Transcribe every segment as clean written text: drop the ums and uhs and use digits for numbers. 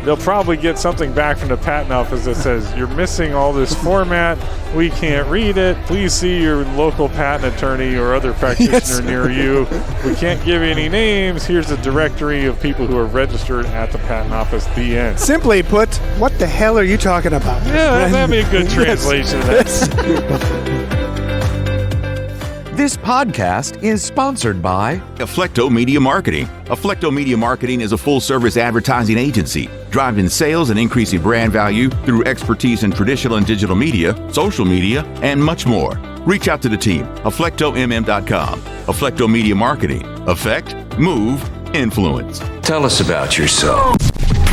they'll probably get something back from the patent office that says, you're missing all this format, we can't read it, please see your local patent attorney or other practitioner near you. We can't give you any names, here's a directory of people who are registered at the patent office, the end. Simply put, what the hell are you talking about? Yeah, that'd be a good translation of that. This podcast is sponsored by Afflecto Media Marketing. Afflecto Media Marketing is a full-service advertising agency, driving sales and increasing brand value through expertise in traditional and digital media, social media, and much more. Reach out to the team, afflectomm.com. Afflecto Media Marketing. Affect, move, influence. Tell us about yourself.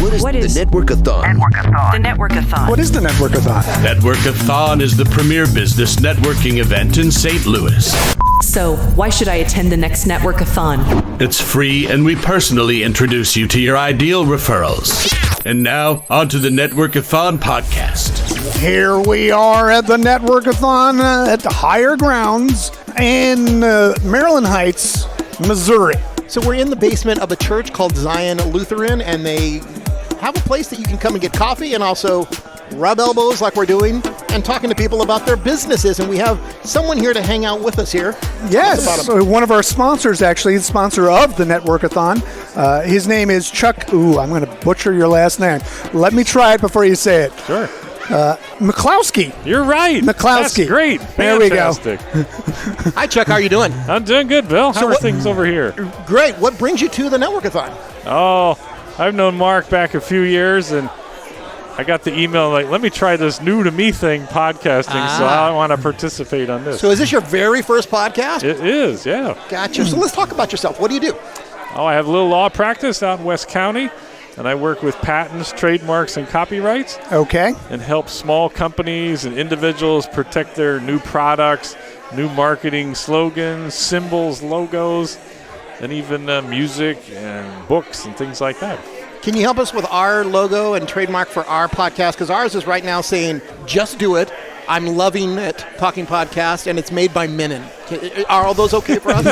What is the Network-a-thon? The Network-a-thon. What is the Network-a-thon? Network-a-thon is the premier business networking event in St. Louis. So, why should I attend the next Network-a-thon? It's free, and we personally introduce you to your ideal referrals. And now, on to the Network-a-thon podcast. Here we are at the Network-a-thon at the Higher Grounds in Maryland Heights, Missouri. So we're in the basement of a church called Zion Lutheran, and they have a place that you can come and get coffee and also rub elbows like we're doing and talking to people about their businesses. And we have someone here to hang out with us here. Yes, one of our sponsors, actually, the sponsor of the Network-a-thon. His name is Chuck. I'm going to butcher your last name. Let me try it before you say it. Sure. McCloskey. You're right. McCloskey. That's great. There we go. Hi, Chuck. How are you doing? I'm doing good, Bill. How are things over here? Great. What brings you to the Network-a-thon? Oh, I've known Mark back a few years, and I got the email like, let me try this new to me thing, podcasting, so I want to participate on this. So is this your very first podcast? It is, yeah. Gotcha. So let's talk about yourself. What do you do? Oh, I have a little law practice out in West County, and I work with patents, trademarks, and copyrights. Okay. And help small companies and individuals protect their new products, new marketing slogans, symbols, logos, and even music and books and things like that. Can you help us with our logo and trademark for our podcast? Because ours is right now saying, just do it. I'm loving it, Talking Podcast, and it's made by Menon. Are all those okay for us?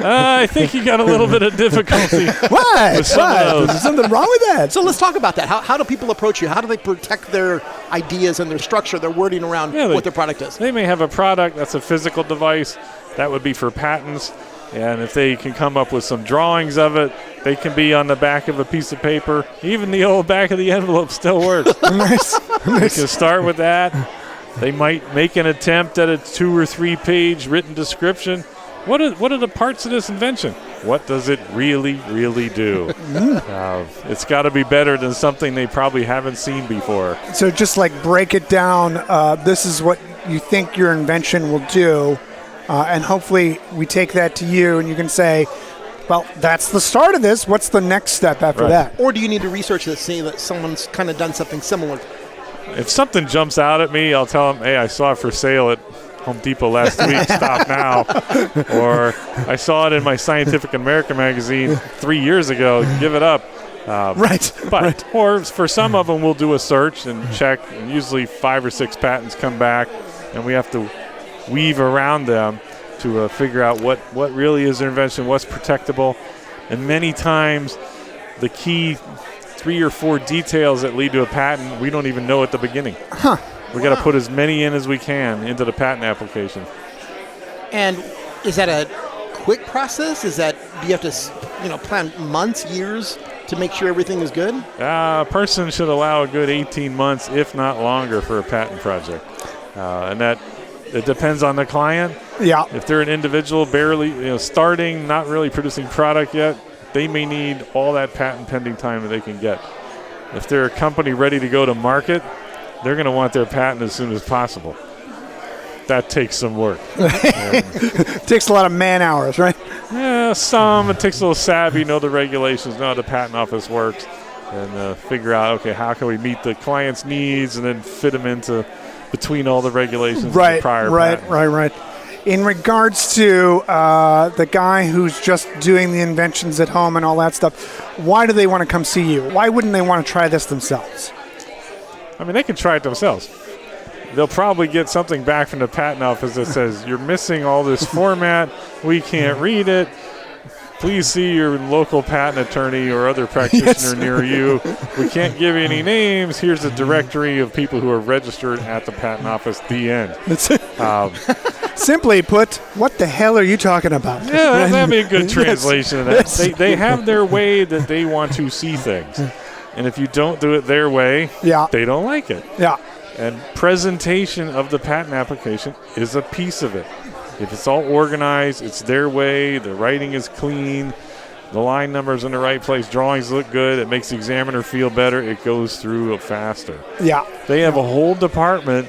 I think you got a little bit of difficulty. What? Is there something wrong with that? So let's talk about that. How do people approach you? How do they protect their ideas and their structure, their wording around what their product is? They may have a product that's a physical device. That would be for patents. And if they can come up with some drawings of it, they can be on the back of a piece of paper. Even the old back of the envelope still works. Nice. They can start with that. They might make an attempt at a 2 or 3 page written description. What are the parts of this invention? What does it really, really do? It's got to be better than something they probably haven't seen before. So just like break it down. This is what you think your invention will do. And hopefully we take that to you and you can say, well, that's the start of this. What's the next step after that? Or do you need to research this, see that someone's kind of done something similar? If something jumps out at me, I'll tell them, hey, I saw it for sale at Home Depot last week. Stop now. Or I saw it in my Scientific American magazine 3 years ago. Give it up. Or for some of them, we'll do a search and check. And usually 5 or 6 patents come back, and we have to weave around them to figure out what really is their invention, what's protectable. And many times the key 3 or 4 details that lead to a patent, we don't even know at the beginning. We got to put as many in as we can into the patent application. And is that a quick process? Do you have to plan months, years to make sure everything is good? A person should allow a good 18 months, if not longer, for a patent project. And that it depends on the client. Yeah. If they're an individual barely starting, not really producing product yet, they may need all that patent pending time that they can get. If they're a company ready to go to market, they're going to want their patent as soon as possible. That takes some work. It takes a lot of man hours, right? Yeah, some. It takes a little savvy, know the regulations, know how the patent office works, and figure out, okay, how can we meet the client's needs and then fit them into between all the regulations of the prior patent. Right. In regards to the guy who's just doing the inventions at home and all that stuff, why do they want to come see you? Why wouldn't they want to try this themselves? I mean, they can try it themselves. They'll probably get something back from the patent office that says, you're missing all this format, we can't read it, please see your local patent attorney or other practitioner near you. We can't give you any names. Here's a directory of people who are registered at the patent office. The end. Simply put, what the hell are you talking about? Yeah, that'd be a good translation of that. They have their way that they want to see things. And if you don't do it their way, they don't like it. Yeah. And presentation of the patent application is a piece of it. If it's all organized, it's their way, the writing is clean, the line number's in the right place, drawings look good, it makes the examiner feel better, it goes through faster. Yeah. They have a whole department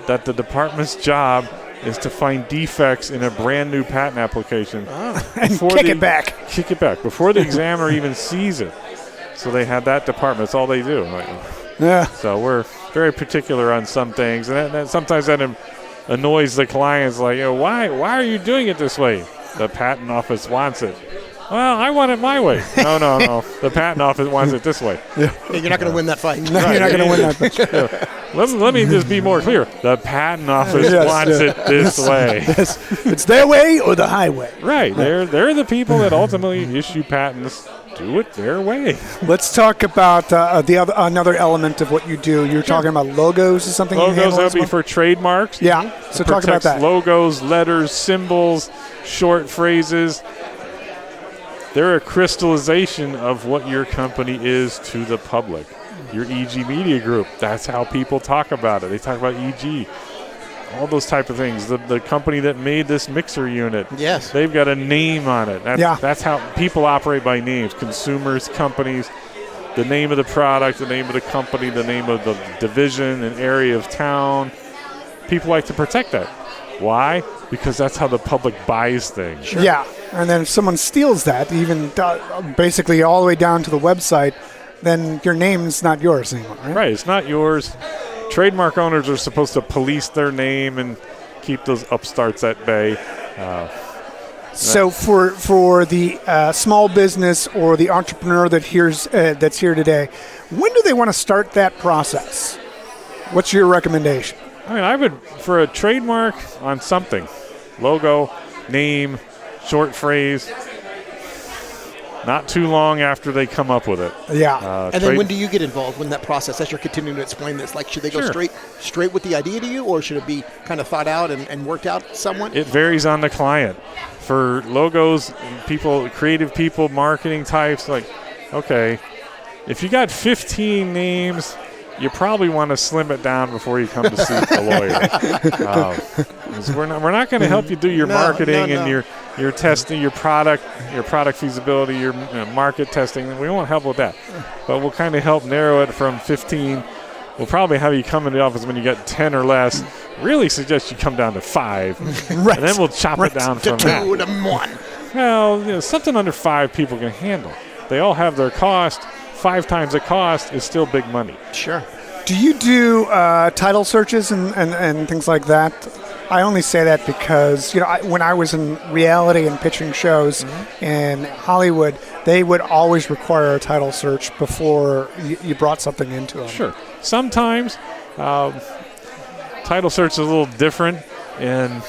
that the department's job is to find defects in a brand new patent application. And kick it back. Kick it back before the examiner even sees it. So they have that department. That's all they do. So we're very particular on some things. And sometimes that annoys the clients. Like, why are you doing it this way? The patent office wants it. Well, I want it my way. No. The patent office wants it this way. Yeah, you're not going to win that fight. No, you're not going to win that fight. Let me just be more clear. The patent office wants it this way. It's their way or the highway. Right. They're the people that ultimately issue patents. Do it their way. Let's talk about another element of what you do. You're talking about logos or something. Logos, that would be for trademarks. Yeah. So talk about that. Logos, letters, symbols, short phrases. They're a crystallization of what your company is to the public. Your EG Media Group, that's how people talk about it. They talk about EG, all those type of things. The company that made this mixer unit, they've got a name on it. That's how people operate by names. Consumers, companies, the name of the product, the name of the company, the name of the division and area of town. People like to protect that. Why? Because that's how the public buys things. Sure. Yeah, and then if someone steals that, even basically all the way down to the website, then your name's not yours anymore, right? Right, it's not yours. Trademark owners are supposed to police their name and keep those upstarts at bay. So for the small business or the entrepreneur that's here today, when do they want to start that process? What's your recommendation? I would, for a trademark on something, logo, name, short phrase, not too long after they come up with it. Yeah. And then when do you get involved in that process as you're continuing to explain this? Like, should they go straight with the idea to you, or should it be kind of thought out and worked out somewhat? It varies on the client. For logos, creative people, marketing types, like, okay, if you got 15 names, you probably want to slim it down before you come to see a lawyer. We're not going to help you do your marketing and your testing, your product feasibility, your market testing. We won't help with that. But we'll kind of help narrow it from 15. We'll probably have you come into the office when you got 10 or less. Really suggest you come down to 5. Right. And then we'll chop it down from that. 2 to 1. Well, something under 5 people can handle. They all have their cost. 5 times the cost is still big money. Sure. Do you do title searches and things like that? I only say that because when I was in reality and pitching shows in Hollywood, they would always require a title search before you brought something into them. Sure. Sometimes title search is a little different, and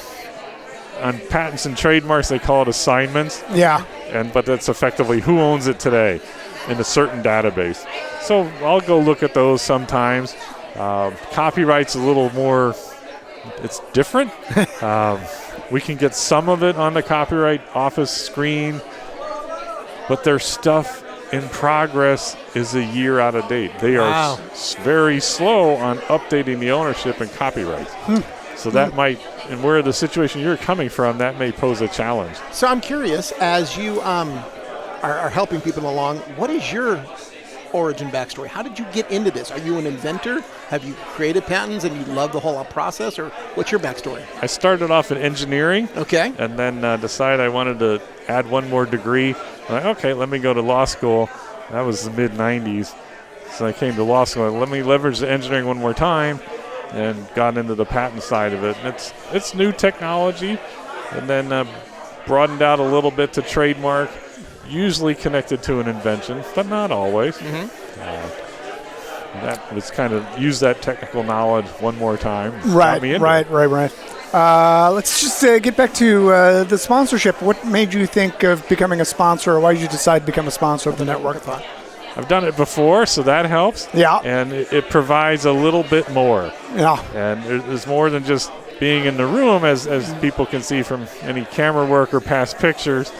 on patents and trademarks they call it assignments. Yeah. But that's effectively who owns it today in a certain database. So I'll go look at those sometimes. Copyright's a little more, it's different. We can get some of it on the Copyright Office screen, but their stuff in progress is a year out of date. They are very slow on updating the ownership and copyrights. So that might, and where the situation you're coming from, that may pose a challenge. So I'm curious, as you are helping people along, what is your origin backstory? How did you get into this? Are you an inventor? Have you created patents and you love the whole process, or what's your backstory? I started off in engineering. Okay. And then decided I wanted to add one more degree. I'm like, okay, let me go to law school. That was the mid-'90s. So I came to law school. Let me leverage the engineering one more time, and got into the patent side of it. And it's new technology, and then broadened out a little bit to trademark, usually connected to an invention, but not always. that was kind of use that technical knowledge one more time. Right. Let's just get back to the sponsorship. What made you think of becoming a sponsor, or why did you decide to become a sponsor of the Network-a-thon? I've done it before, so that helps. Yeah. And it provides a little bit more. Yeah. And there's more than just being in the room, as people can see from any camera work or past pictures.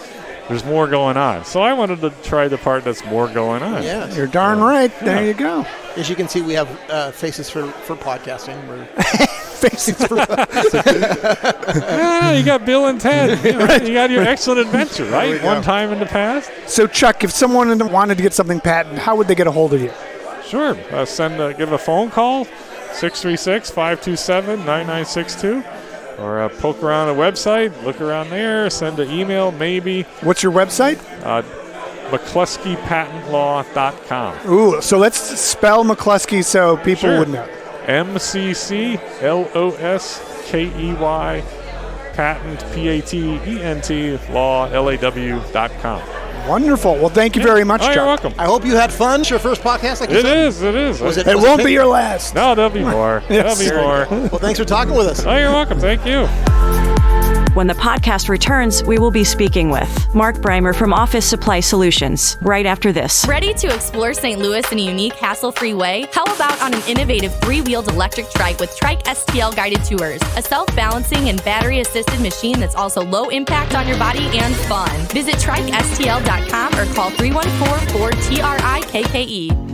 There's more going on. So I wanted to try the part that's more going on. Yeah. You're darn right. There you go. As you can see, we have faces for podcasting. Faces for You got Bill and Ted. You got your excellent adventure, right? One time in the past. So, Chuck, if someone wanted to get something patented, how would they get a hold of you? Sure. Give a phone call, 636-527-9962. Or poke around the website, look around there, send an email maybe. What's your website? McCloskeyPatentLaw.com. Ooh, so let's spell McCloskey so people would know. McCloskey, patent, Patent, law, LAW.com. Wonderful. Well, thank you very much, Chuck. You're welcome. I hope you had fun. It's your first podcast, like you said. It is. It won't be your last. No, there'll be more. Yes. There'll be more. Well, thanks for talking with us. Oh, you're welcome. Thank you. When the podcast returns, we will be speaking with Mark Breimer from Office Supply Solutions right after this. Ready to explore St. Louis in a unique, hassle-free way? How about on an innovative 3-wheeled electric trike with Trike STL guided tours? A self-balancing and battery-assisted machine that's also low impact on your body and fun. Visit TrikeSTL.com or call 314-4TRIKKE.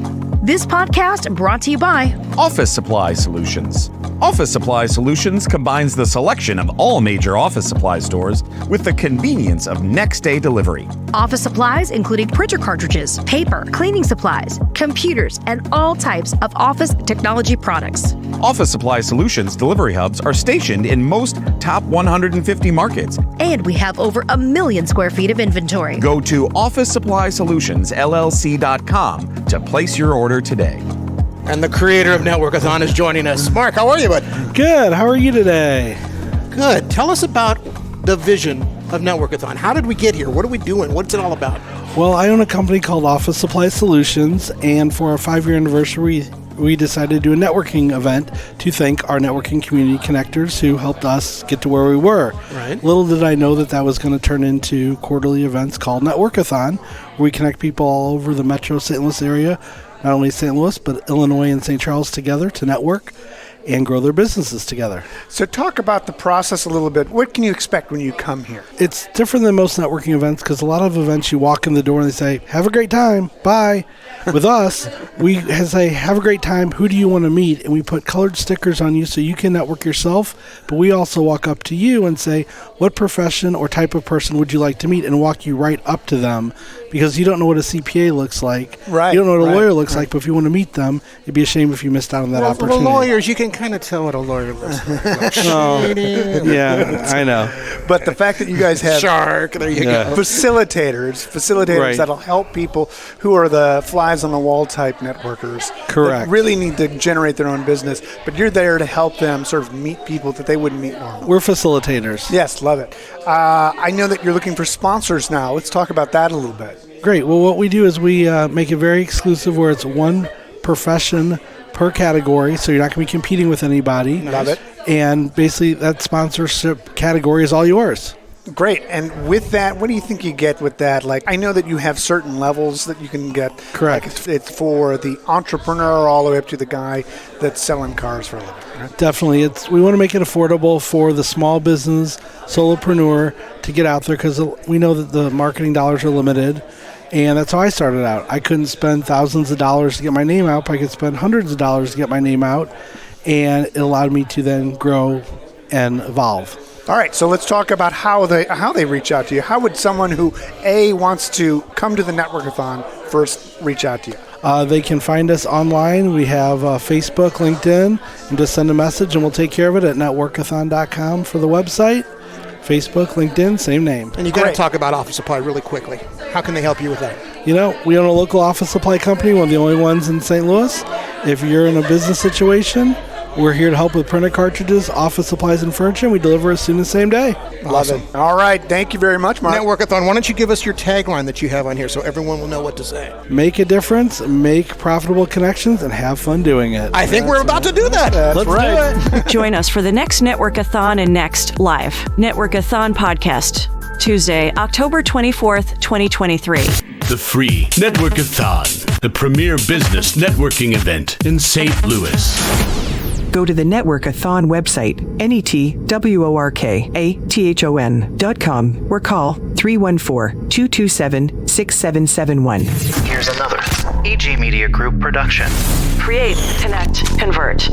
This podcast brought to you by Office Supply Solutions. Office Supply Solutions combines the selection of all major office supply stores with the convenience of next-day delivery. office supplies, including printer cartridges, paper, cleaning supplies, computers, and all types of office technology products. Office Supply Solutions delivery hubs are stationed in most top 150 markets. And we have over 1 million square feet of inventory. Go to OfficeSupplySolutionsLLC.com to place your order today. And the creator of Network-a-thon is joining us. Mark, how are you, bud? Good. How are you today? Good. Tell us about the vision of Network-a-thon. How did we get here? What are we doing? What's it all about? Well, I own a company called Office Supply Solutions, and for our 5-year anniversary, we decided to do a networking event to thank our networking community connectors who helped us get to where we were. Right. Little did I know that was going to turn into quarterly events called Network-a-thon, where we connect people all over the metro St. Louis area, not only St. Louis, but Illinois and St. Charles together to network and grow their businesses together. So talk about the process a little bit. What can you expect when you come here? It's different than most networking events because a lot of events you walk in the door and they say, have a great time, bye. With us, we say, have a great time, who do you want to meet? And we put colored stickers on you so you can network yourself, but we also walk up to you and say, what profession or type of person would you like to meet, and walk you right up to them, because you don't know what a CPA looks like. Right. You don't know what a lawyer looks like, but if you want to meet them, it'd be a shame if you missed out on that opportunity. For the lawyers, you can kind of tell what a lawyer looks like. Yeah, I know. But the fact that you guys have Shark, there you go. facilitators Right. that'll help people who are the flies on the wall type networkers. Correct. That really need to generate their own business, but you're there to help them sort of meet people that they wouldn't meet normally. We're facilitators. Yes, love it. I know that you're looking for sponsors now. Let's talk about that a little bit. Great. Well, what we do is we make it very exclusive, where it's one profession per category, so you're not going to be competing with anybody. Love it. And basically, that sponsorship category is all yours. Great. And with that, what do you think you get with that? Like, I know that you have certain levels that you can get. Correct. Like it's for the entrepreneur all the way up to the guy that's selling cars for a living. Right? Definitely. We want to make it affordable for the small business solopreneur to get out there, because we know that the marketing dollars are limited. And that's how I started out. I couldn't spend thousands of dollars to get my name out, but I could spend hundreds of dollars to get my name out. And it allowed me to then grow and evolve. All right, so let's talk about how they reach out to you. How would someone who, A, wants to come to the Network-a-thon first reach out to you? They can find us online. We have Facebook, LinkedIn, and just send a message, and we'll take care of it at networkathon.com for the website. Facebook, LinkedIn, same name. And you got to talk about Office Supply really quickly. How can they help you with that? You know, we own a local office supply company, one of the only ones in St. Louis. If you're in a business situation We're here to help with printed cartridges, office supplies, and furniture. We deliver as soon as same day. Love it. All right. Thank you very much, Mark. Network-a-thon, why don't you give us your tagline that you have on here so everyone will know what to say? Make a difference, make profitable connections, and have fun doing it. I think we're about to do that. Let's do it. Join us for the next Network-a-thon and next live Network-a-thon podcast, Tuesday, October 24th, 2023. The free Network-a-thon, the premier business networking event in St. Louis. Go to the Network-a-thon website, networkathon.com, or call 314-227-6771. Here's another AG Media Group production. Create, connect, convert.